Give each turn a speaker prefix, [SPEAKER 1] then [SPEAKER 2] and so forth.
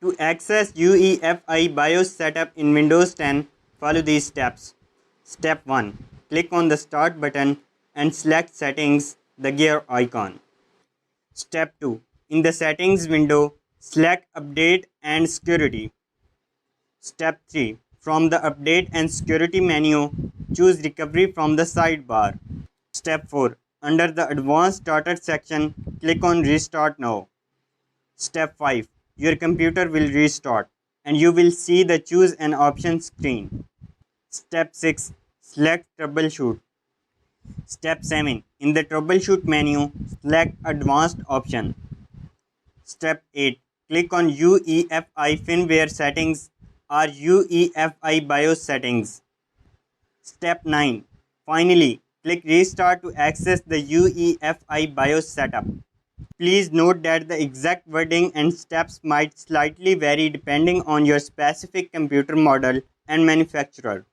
[SPEAKER 1] To access UEFI BIOS setup in Windows 10, follow these steps. Step 1. Click on the Start button and select Settings, the gear icon. Step 2. In the Settings window, select Update and Security. Step 3. From the Update and Security menu, choose Recovery from the sidebar. Step 4. Under the Advanced Starter section, click on Restart Now. Step 5. Your computer will restart and you will see the Choose an Option screen. Step 6. Select Troubleshoot. Step 7. In the Troubleshoot menu, select Advanced option. Step 8. Click on UEFI firmware settings or UEFI BIOS settings. Step 9. Finally, click Restart to access the UEFI BIOS setup. Please note that the exact wording and steps might slightly vary depending on your specific computer model and manufacturer.